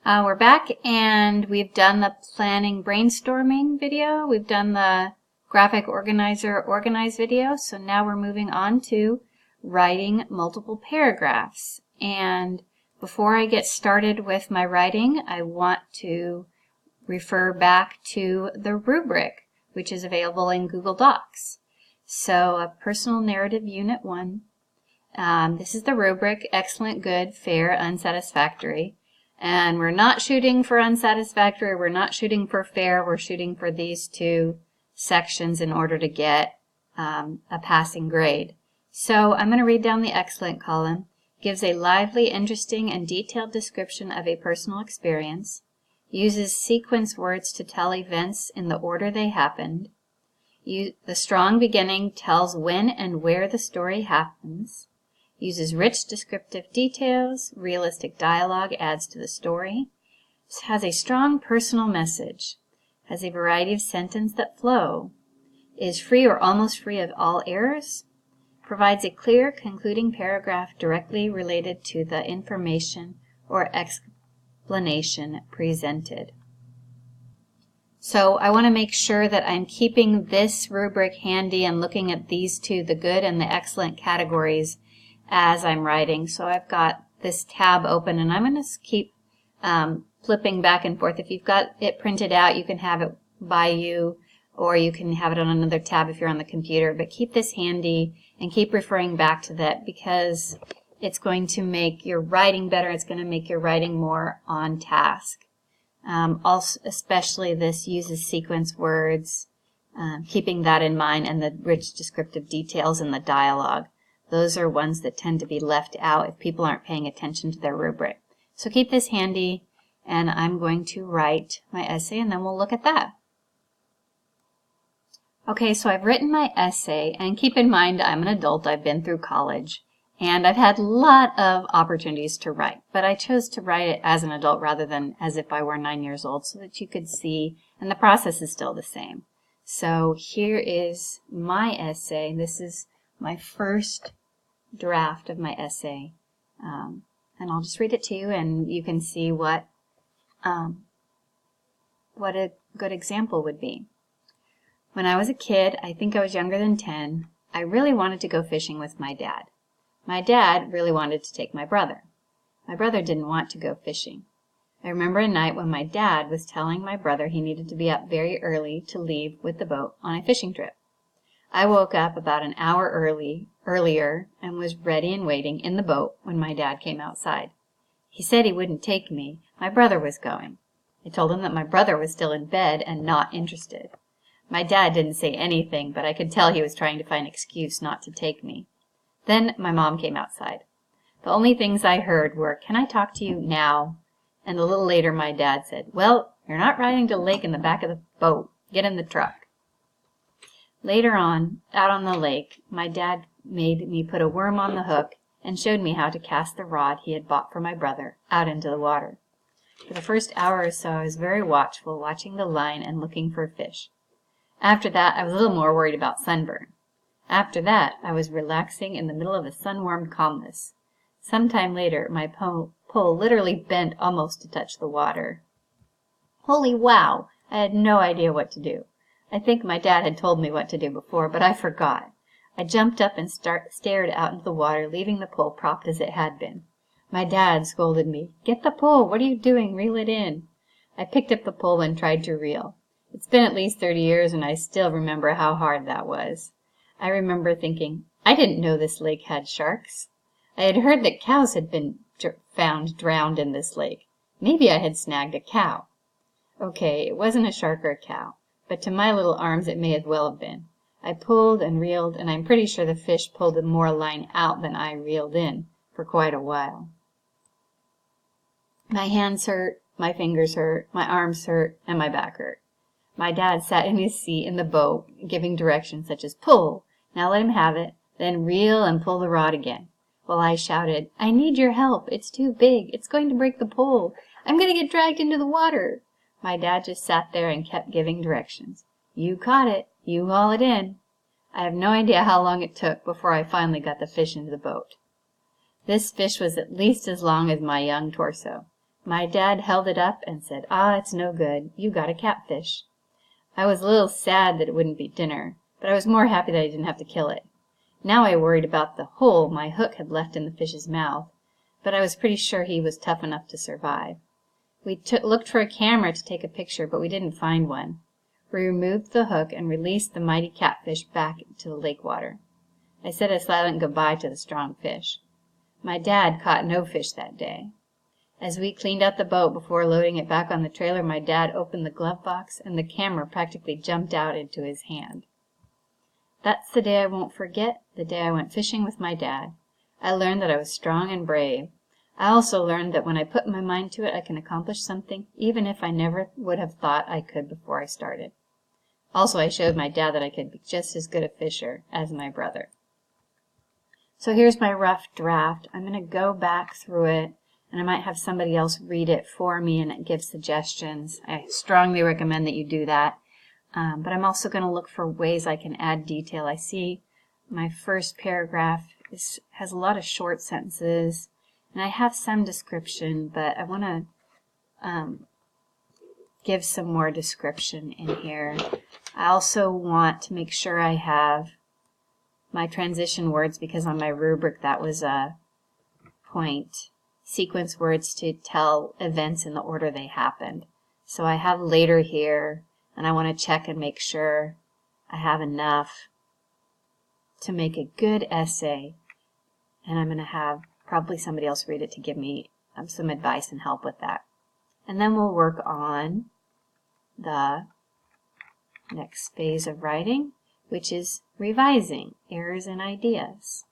We're back and we've done the planning brainstorming video. We've done the graphic organizer organize video. So now we're moving on to writing multiple paragraphs. And before I get started with my writing, I want to refer back to the rubric, which is available in Google Docs. So a personal narrative unit 1. This is the rubric: excellent, good, fair, unsatisfactory. And we're not shooting for unsatisfactory, we're not shooting for fair, we're shooting for these two sections in order to get a passing grade. So I'm going to read down the excellent column. Gives a lively, interesting, and detailed description of a personal experience. Uses sequence words to tell events in the order they happened. The strong beginning tells when and where the story happens. Uses rich descriptive details. Realistic dialogue adds to the story. Has a strong personal message. Has a variety of sentences that flow. Is free or almost free of all errors. Provides a clear concluding paragraph directly related to the information or explanation presented. So I want to make sure that I'm keeping this rubric handy and looking at these two, the good and the excellent categories, as I'm writing. So I've got this tab open and I'm going to keep flipping back and forth. If you've got it printed out, you can have it by you, or you can have it on another tab if you're on the computer. But keep this handy and keep referring back to that, because it's going to make your writing better. It's going to make your writing more on task. Also, especially this uses sequence words, keeping that in mind, and the rich descriptive details in the dialogue. Those are ones that tend to be left out if people aren't paying attention to their rubric. So keep this handy, and I'm going to write my essay, and then we'll look at that. Okay, so I've written my essay, and keep in mind I'm an adult. I've been through college, and I've had a lot of opportunities to write, but I chose to write it as an adult rather than as if I were 9 years old, so that you could see, and the process is still the same. So here is my essay. This is my first draft of my essay, and I'll just read it to you, and you can see what a good example would be. When I was a kid, I think I was younger than 10, I really wanted to go fishing with my dad. My dad really wanted to take my brother. My brother didn't want to go fishing. I remember a night when my dad was telling my brother he needed to be up very early to leave with the boat on a fishing trip. I woke up about an hour earlier and was ready and waiting in the boat when my dad came outside. He said he wouldn't take me. My brother was going. I told him that my brother was still in bed and not interested. My dad didn't say anything, but I could tell he was trying to find an excuse not to take me. Then my mom came outside. The only things I heard were, "Can I talk to you now?" And a little later my dad said, "Well, you're not riding to the lake in the back of the boat. Get in the truck." Later on, out on the lake, my dad made me put a worm on the hook and showed me how to cast the rod he had bought for my brother out into the water. For the first hour or so I was very watchful, watching the line and looking for fish. After that I was a little more worried about sunburn. After that I was relaxing in the middle of a sun-warmed calmness. Some time later my pole literally bent almost to touch the water. Holy wow! I had no idea what to do. I think my dad had told me what to do before, but I forgot. I jumped up and stared out into the water, leaving the pole propped as it had been. My dad scolded me. "Get the pole! What are you doing? Reel it in!" I picked up the pole and tried to reel. It's been at least 30 years, and I still remember how hard that was. I remember thinking, I didn't know this lake had sharks. I had heard that cows had been found drowned in this lake. Maybe I had snagged a cow. Okay, it wasn't a shark or a cow, but to my little arms it may as well have been. I pulled and reeled, and I'm pretty sure the fish pulled more line out than I reeled in for quite a while. My hands hurt, my fingers hurt, my arms hurt, and my back hurt. My dad sat in his seat in the boat, giving directions such as pull, now let him have it, then reel and pull the rod again, while I shouted, "I need your help. It's too big. It's going to break the pole. I'm going to get dragged into the water." My dad just sat there and kept giving directions. "You caught it. You haul it in." I have no idea how long it took before I finally got the fish into the boat. This fish was at least as long as my young torso. My dad held it up and said, "Ah, it's no good. You got a catfish." I was a little sad that it wouldn't be dinner, but I was more happy that I didn't have to kill it. Now I worried about the hole my hook had left in the fish's mouth, but I was pretty sure he was tough enough to survive. We looked for a camera to take a picture, but we didn't find one. We removed the hook and released the mighty catfish back to the lake water. I said a silent goodbye to the strong fish. My dad caught no fish that day. As we cleaned out the boat before loading it back on the trailer, my dad opened the glove box and the camera practically jumped out into his hand. That's the day I won't forget, the day I went fishing with my dad. I learned that I was strong and brave. I also learned that when I put my mind to it, I can accomplish something, even if I never would have thought I could before I started. Also, I showed my dad that I could be just as good a fisher as my brother. So here's my rough draft. I'm going to go back through it, and I might have somebody else read it for me and give suggestions. I strongly recommend that you do that. But I'm also going to look for ways I can add detail. I see my first paragraph has a lot of short sentences, and I have some description, but I want to give some more description in here. I also want to make sure I have my transition words, because on my rubric that was a point. Sequence words to tell events in the order they happened. So I have later here, and I want to check and make sure I have enough to make a good essay. And I'm going to have probably somebody else read it to give me some advice and help with that. And then we'll work on the next phase of writing, which is revising errors and ideas.